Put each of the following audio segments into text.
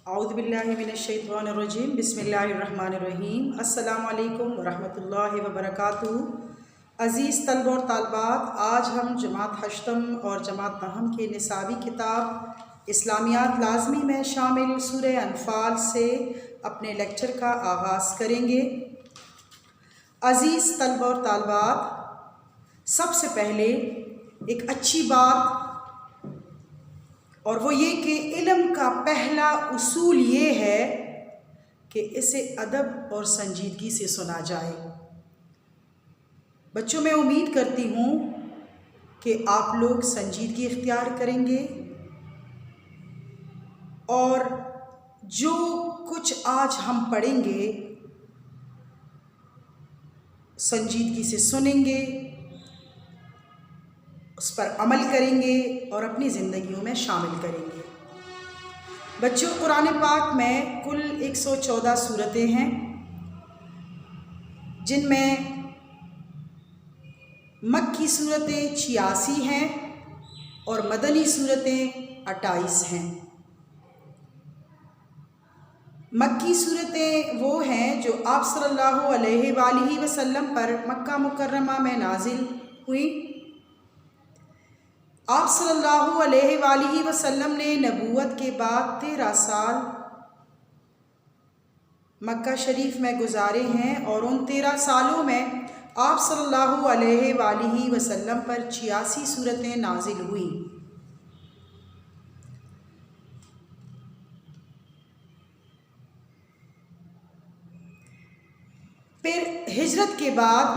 اعوذ باللہ من الشیطان الرجیم بسم اللہ الرحمن الرحیم۔ السلام علیکم ورحمۃ اللہ وبرکاتہ۔ عزیز طلبہ اور طالبات، آج ہم جماعت ہشتم اور جماعت نہم کے نصابی کتاب اسلامیات لازمی میں شامل سورہ انفال سے اپنے لیکچر کا آغاز کریں گے۔ عزیز طلبہ اور طالبات، سب سے پہلے ایک اچھی بات اور وہ یہ کہ علم کا پہلا اصول یہ ہے کہ اسے ادب اور سنجیدگی سے سنا جائے۔ بچوں، میں امید کرتی ہوں کہ آپ لوگ سنجیدگی اختیار کریں گے اور جو کچھ آج ہم پڑھیں گے سنجیدگی سے سنیں گے، اس پر عمل کریں گے اور اپنی زندگیوں میں شامل کریں گے۔ بچوں، قرآن پاک میں کل 114 صورتیں ہیں، جن میں مکی صورتیں 86 ہیں اور مدنی صورتیں 28 ہیں۔ مکی صورتیں وہ ہیں جو آپ صلی اللہ علیہ وآلہ وسلم پر مکہ مکرمہ میں نازل ہوئیں۔ آپ صلی اللہ علیہ وآلہ وسلم نے نبوت کے بعد 13 سال مکہ شریف میں گزارے ہیں اور ان 13 سالوں میں آپ صلی اللہ علیہ وآلہ وسلم پر 86 صورتیں نازل ہوئیں۔ پھر ہجرت کے بعد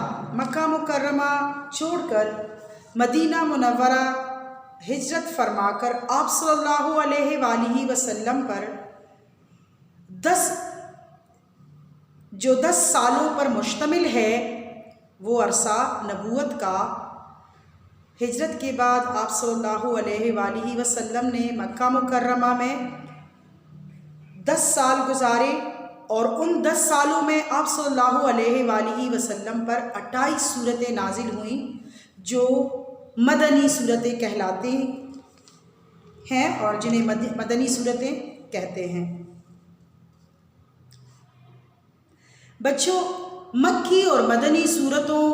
مکہ مکرمہ چھوڑ کر مدینہ منورہ ہجرت فرما کر آپ صلی اللہ علیہ وآلہ وسلم پر 10 سالوں پر مشتمل ہے وہ عرصہ نبوت کا۔ ہجرت کے بعد آپ صلی اللہ علیہ وآلہ وسلم نے مکہ مکرمہ میں 10 سال گزارے اور ان 10 سالوں میں آپ صلی اللہ علیہ وآلہ وسلم پر 28 صورتیں نازل ہوئیں جو مدنی صورتیں کہلاتے ہیں اور جنہیں مدنی صورتیں کہتے ہیں۔ بچوں، مکی اور مدنی صورتوں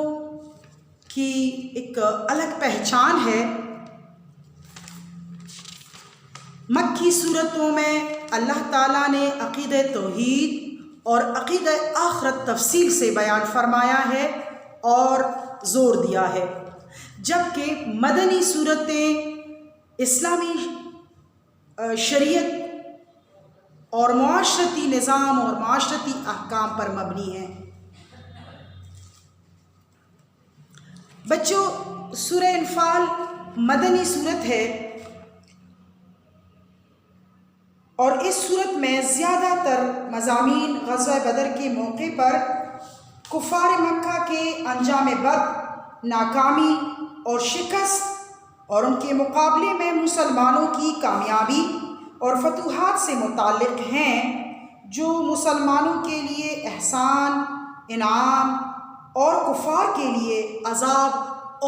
کی ایک الگ پہچان ہے۔ مکی صورتوں میں اللہ تعالیٰ نے عقیدہ توحید اور عقیدہ آخرت تفصیل سے بیان فرمایا ہے اور زور دیا ہے، جبکہ مدنی صورتیں اسلامی شریعت اور معاشرتی نظام اور معاشرتی احکام پر مبنی ہیں۔ بچوں، سورہ انفال مدنی صورت ہے اور اس صورت میں زیادہ تر مضامین غزوہ بدر کے موقع پر کفار مکہ کے انجام بد، ناکامی اور شکست اور ان کے مقابلے میں مسلمانوں کی کامیابی اور فتوحات سے متعلق ہیں، جو مسلمانوں کے لیے احسان، انعام اور کفار کے لیے عذاب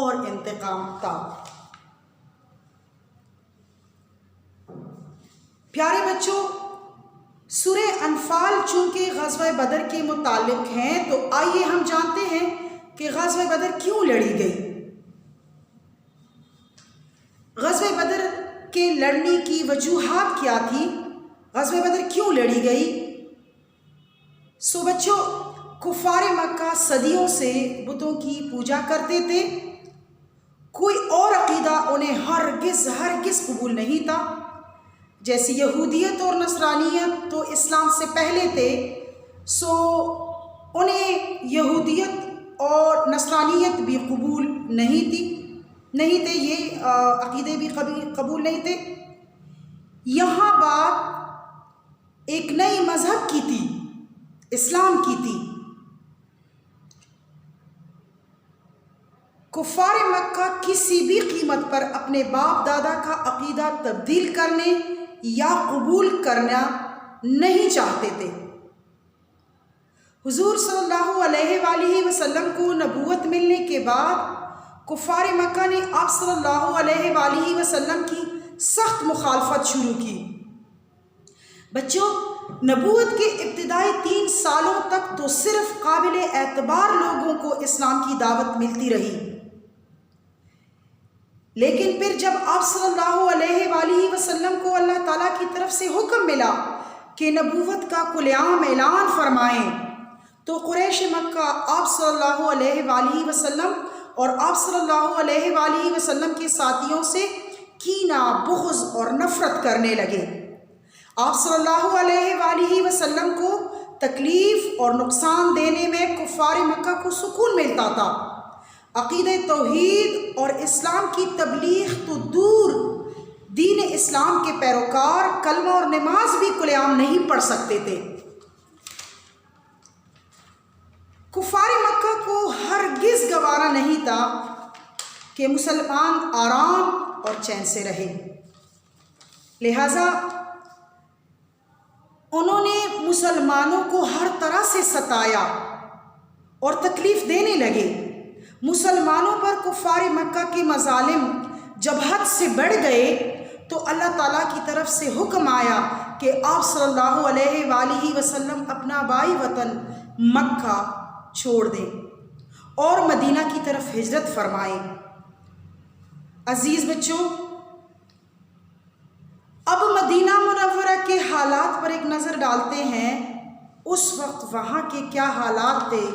اور انتقام تھا۔ پیارے بچوں، سورہ انفال چونکہ غزوہ بدر کے متعلق ہیں تو آئیے ہم جانتے ہیں کہ غزوہ بدر کیوں لڑی گئی۔ غزوہ بدر کے لڑنے کی وجوہات کیا تھی؟ غزوہ بدر کیوں لڑی گئی؟ بچوں، کفار مکہ صدیوں سے بتوں کی پوجا کرتے تھے۔ کوئی اور عقیدہ انہیں ہرگز قبول نہیں تھا۔ جیسے یہودیت اور نصرانیت تو اسلام سے پہلے تھے، انہیں یہودیت اور نصرانیت بھی قبول نہیں تھے، یہ عقیدے بھی قبول نہیں تھے۔ یہاں بات ایک نئی مذہب کی تھی، اسلام کی تھی۔ کفار مکہ کسی بھی قیمت پر اپنے باپ دادا کا عقیدہ تبدیل کرنے یا قبول کرنا نہیں چاہتے تھے۔ حضور صلی اللہ علیہ وآلہ وسلم کو نبوت ملنے کے بعد کفار مکہ نے آپ صلی اللہ علیہ وآلہ وسلم کی سخت مخالفت شروع کی۔ بچوں، نبوت کے ابتدائی 3 سالوں تک تو صرف قابل اعتبار لوگوں کو اسلام کی دعوت ملتی رہی، لیکن پھر جب آپ صلی اللہ علیہ وآلہ وسلم کو اللہ تعالیٰ کی طرف سے حکم ملا کہ نبوت کا کھلے عام اعلان فرمائیں، تو قریش مکہ آپ صلی اللہ علیہ وآلہ وسلم اور آپ صلی اللہ علیہ وآلہ وسلم کے ساتھیوں سے کینہ، بغض اور نفرت کرنے لگے۔ آپ صلی اللہ علیہ وآلہ وسلم کو تکلیف اور نقصان دینے میں کفار مکہ کو سکون ملتا تھا۔ عقیدہ توحید اور اسلام کی تبلیغ تو دور، دین اسلام کے پیروکار کلمہ اور نماز بھی کھلے عام نہیں پڑھ سکتے تھے۔ کفار مکہ کو ہرگز گوارا نہیں تھا کہ مسلمان آرام اور چین سے رہے، لہٰذا انہوں نے مسلمانوں کو ہر طرح سے ستایا اور تکلیف دینے لگے۔ مسلمانوں پر کفار مکہ کے مظالم جب حد سے بڑھ گئے تو اللہ تعالیٰ کی طرف سے حکم آیا کہ آپ صلی اللہ علیہ وآلہ وسلم اپنا آبائی وطن مکہ چھوڑ دیں اور مدینہ کی طرف ہجرت فرمائیں۔ عزیز بچوں، اب مدینہ منورہ کے حالات پر ایک نظر ڈالتے ہیں۔ اس وقت وہاں کے کیا حالات تھے؟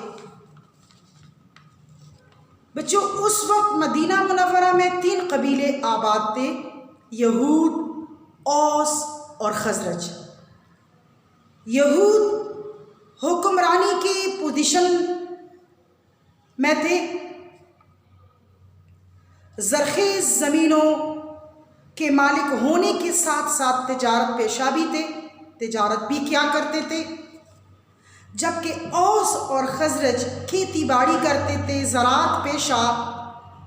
بچوں، اس وقت مدینہ منورہ میں 3 قبیلے آباد تھے، یہود، اوس اور خزرج۔ یہود حکمرانی کی پوزیشن میں تھے، زرخیز زمینوں کے مالک ہونے کے ساتھ ساتھ تجارت پیشہ بھی تھے، تجارت بھی کیا کرتے تھے، جبکہ اوس اور خزرج کھیتی باڑی کرتے تھے، زراعت پیشہ،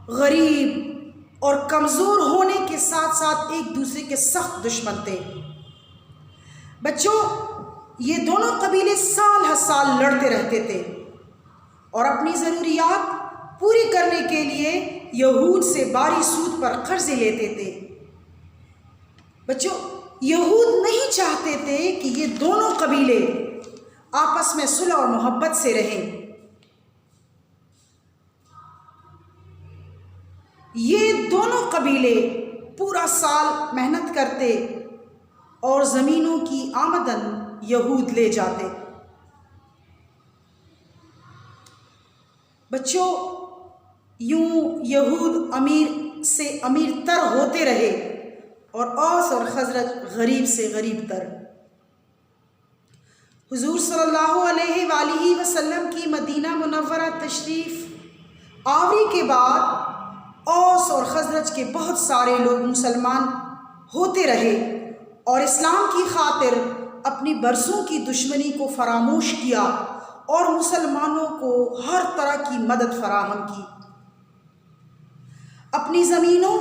غریب اور کمزور ہونے کے ساتھ ساتھ ایک دوسرے کے سخت دشمن تھے۔ بچوں، یہ دونوں قبیلے سال ہر سال لڑتے رہتے تھے اور اپنی ضروریات پوری کرنے کے لیے یہود سے باری سود پر قرضے لیتے تھے۔ بچوں، یہود نہیں چاہتے تھے کہ یہ دونوں قبیلے آپس میں صلح اور محبت سے رہیں۔ یہ دونوں قبیلے پورا سال محنت کرتے اور زمینوں کی آمدن یہود لے جاتے۔ بچوں، یوں یہود امیر سے امیر تر ہوتے رہے اور اوس اور خزرج غریب سے غریب تر۔ حضور صلی اللہ علیہ وآلہ وسلم کی مدینہ منورہ تشریف آوری کے بعد اوس اور خزرج کے بہت سارے لوگ مسلمان ہوتے رہے اور اسلام کی خاطر اپنی برسوں کی دشمنی کو فراموش کیا اور مسلمانوں کو ہر طرح کی مدد فراہم کی۔ اپنی زمینوں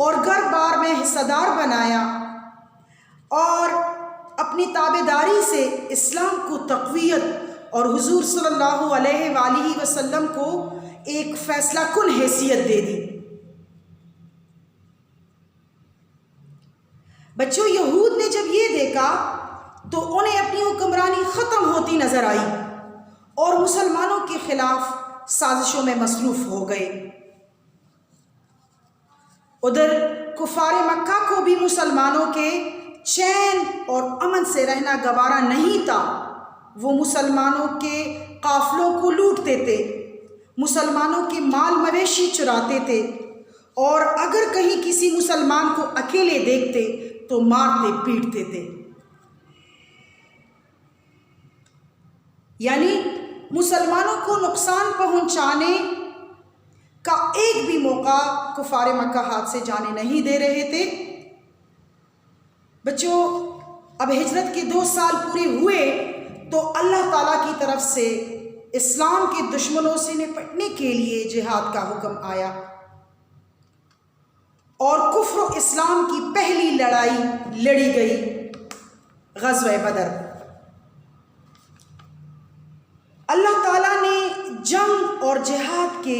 اور گھر بار میں حصہ دار بنایا اور اپنی تابعداری سے اسلام کو تقویت اور حضور صلی اللہ علیہ وآلہ وسلم کو ایک فیصلہ کن حیثیت دے دی۔ بچوں، یہود نے جب یہ دیکھا تو انہیں اپنی حکمرانی ختم ہوتی نظر آئی اور مسلمانوں کے خلاف سازشوں میں مصروف ہو گئے۔ ادھر کفار مکہ کو بھی مسلمانوں کے چین اور امن سے رہنا گوارا نہیں تھا۔ وہ مسلمانوں کے قافلوں کو لوٹتے تھے، مسلمانوں کے مال مویشی چراتے تھے اور اگر کہیں کسی مسلمان کو اکیلے دیکھتے تو مارتے پیٹتے تھے۔ یعنی مسلمانوں کو نقصان پہنچانے کا ایک بھی موقع کفار مکہ ہاتھ سے جانے نہیں دے رہے تھے۔ بچوں، اب ہجرت کے 2 سال پورے ہوئے تو اللہ تعالیٰ کی طرف سے اسلام کے دشمنوں سے نپٹنے کے لیے جہاد کا حکم آیا اور کفر و اسلام کی پہلی لڑائی لڑی گئی، غزوہ بدر۔ اللہ تعالیٰ نے جنگ اور جہاد کے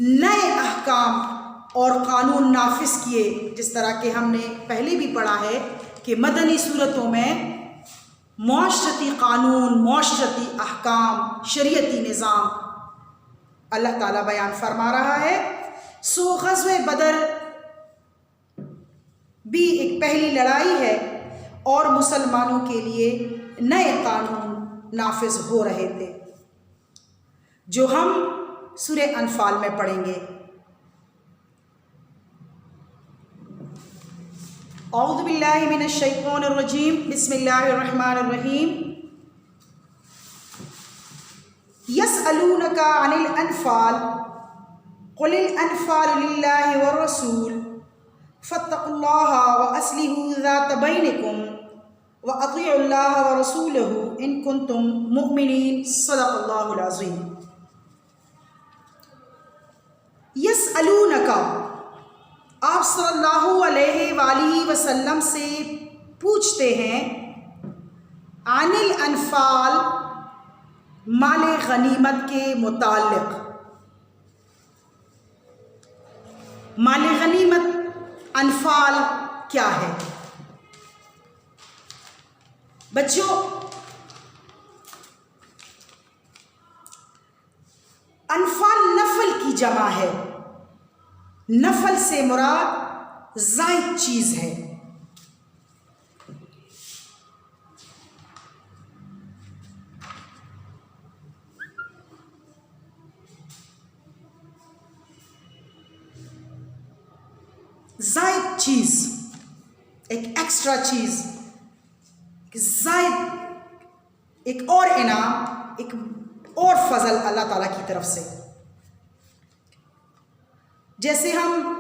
نئے احکام اور قانون نافذ کیے، جس طرح کہ ہم نے پہلے بھی پڑھا ہے کہ مدنی صورتوں میں معاشرتی قانون، معاشرتی احکام، شریعتی نظام اللہ تعالیٰ بیان فرما رہا ہے۔ سو غزوہ بدر بھی ایک پہلی لڑائی ہے اور مسلمانوں کے لیے نئے قانون نافذ ہو رہے تھے جو ہم سورہ انفال میں پڑھیں گے۔ اعوذ باللہ من الشیطان الرجیم، بسم اللہ الرحمن الرحیم۔ یسألونک عن الانفال قل الانفال للہ والرسول فاتقوا اللہ واصلحوا ذات بینکم واطیعوا اللہ ورسولہ ان کنتم مؤمنین، صدق اللہ العظیم۔ یسألونک، آپ صلی اللہ علیہ وآلہ وسلم سے پوچھتے ہیں، عن الانفال، مال غنیمت کے متعلق۔ مال غنیمت، انفال کیا ہے؟ بچوں، انفال نفل کی جمع ہے۔ نفل سے مراد زائد چیز ہے۔ زائد چیز، ایک ایکسٹرا چیز، زائد ایک اور انعام، ایک اور فضل اللہ تعالیٰ کی طرف سے۔ جیسے ہم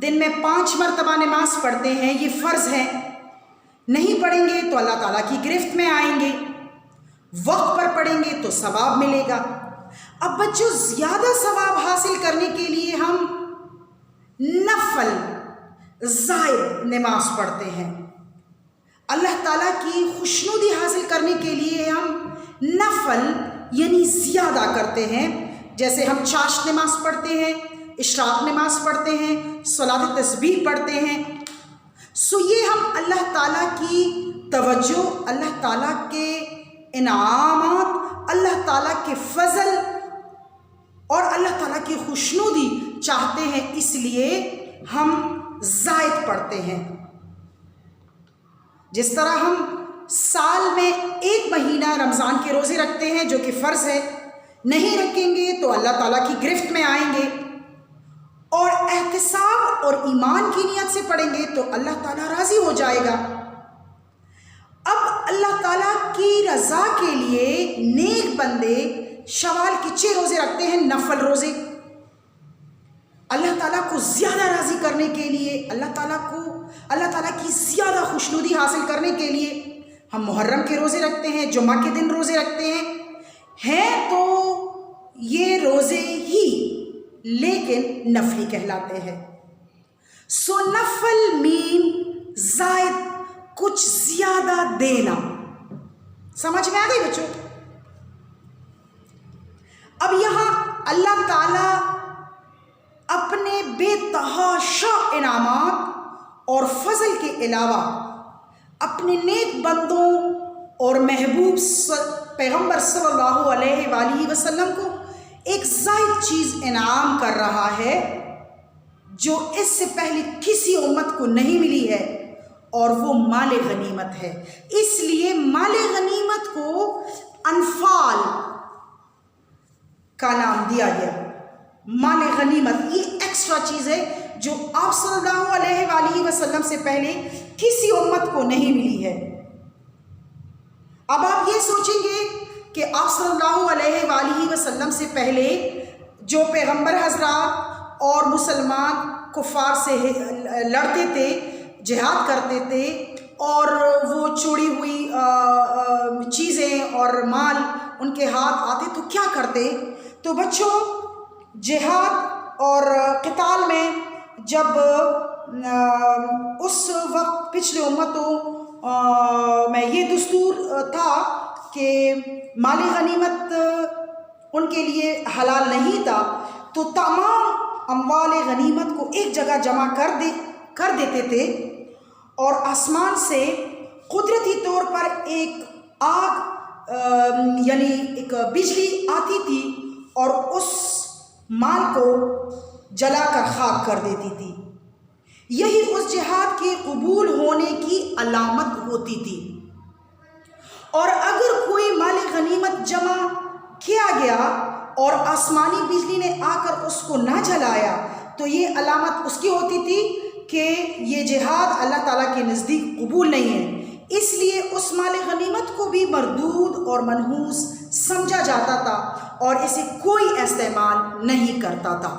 دن میں 5 مرتبہ نماز پڑھتے ہیں، یہ فرض ہے، نہیں پڑھیں گے تو اللہ تعالیٰ کی گرفت میں آئیں گے، وقت پر پڑھیں گے تو ثواب ملے گا۔ اب بچوں، زیادہ ثواب حاصل کرنے کے لیے ہم نفل زائد نماز پڑھتے ہیں۔ اللہ تعالیٰ کی خوشنودی حاصل کرنے کے لیے ہم نفل یعنی زیادہ کرتے ہیں۔ جیسے ہم چاشت نماز پڑھتے ہیں، اشراق نماز پڑھتے ہیں، صلاۃ تسبیح پڑھتے ہیں۔ سو یہ ہم اللہ تعالیٰ کی توجہ، اللہ تعالیٰ کے انعامات، اللہ تعالیٰ کے فضل اور اللہ تعالیٰ کی خوشنودی چاہتے ہیں، اس لیے ہم زائد پڑھتے ہیں۔ جس طرح ہم سال میں 1 مہینہ رمضان کے روزے رکھتے ہیں جو کہ فرض ہے، نہیں رکھیں گے تو اللہ تعالیٰ کی گرفت میں آئیں گے، اور احتساب اور ایمان کی نیت سے پڑھیں گے تو اللہ تعالیٰ راضی ہو جائے گا۔ اب اللہ تعالیٰ کی رضا کے لیے نیک بندے شوال کے 6 روزے رکھتے ہیں، نفل روزے۔ اللہ تعالیٰ کو زیادہ راضی کرنے کے لیے، اللہ تعالیٰ کی زیادہ خوشنودی حاصل کرنے کے لیے ہم محرم کے روزے رکھتے ہیں، جمعہ کے دن روزے رکھتے ہیں تو یہ روزے ہی لیکن نفلی کہلاتے ہیں۔ سو نفل مین زائد، کچھ زیادہ دینا۔ سمجھ میں آ گئی بچوں؟ اب یہاں اللہ تعالیٰ اپنے بے تحاشا انعامات اور فضل کے علاوہ اپنے نیک بندوں اور محبوب پیغمبر صلی اللہ علیہ وآلہ وسلم کو ایک زائد چیز انعام کر رہا ہے جو اس سے پہلے کسی امت کو نہیں ملی ہے، اور وہ مال غنیمت ہے۔ اس لیے مال غنیمت کو انفال کا نام دیا گیا۔ مال غنیمت یہ ایکسٹرا چیز ہے جو آپ صلی اللہ علیہ وآلہ وسلم سے پہلے کسی امت کو نہیں ملی ہے۔ اب آپ یہ سوچیں گے کہ آپ صلی اللہ علیہ وآلہ وسلم سے پہلے جو پیغمبر حضرات اور مسلمان کفار سے لڑتے تھے، جہاد کرتے تھے، اور وہ چوری ہوئی چیزیں اور مال ان کے ہاتھ آتے تو کیا کرتے؟ تو بچوں، جہاد اور قتال میں جب اس وقت پچھلے امتوں میں یہ دستور تھا کہ مال غنیمت ان کے لیے حلال نہیں تھا، تو تمام اموال غنیمت کو ایک جگہ جمع کر دیتے تھے، اور آسمان سے قدرتی طور پر ایک آگ یعنی ایک بجلی آتی تھی اور اس مال کو جلا کر خاک کر دیتی تھی۔ یہی اس جہاد کے قبول ہونے کی علامت ہوتی تھی، اور اگر کوئی مال غنیمت جمع کیا گیا اور آسمانی بجلی نے آ کر اس کو نہ جلایا تو یہ علامت اس کی ہوتی تھی کہ یہ جہاد اللہ تعالیٰ کے نزدیک قبول نہیں ہے، اس لیے اس مال غنیمت کو بھی مردود اور منحوس سمجھا جاتا تھا اور اسے کوئی استعمال نہیں کرتا تھا۔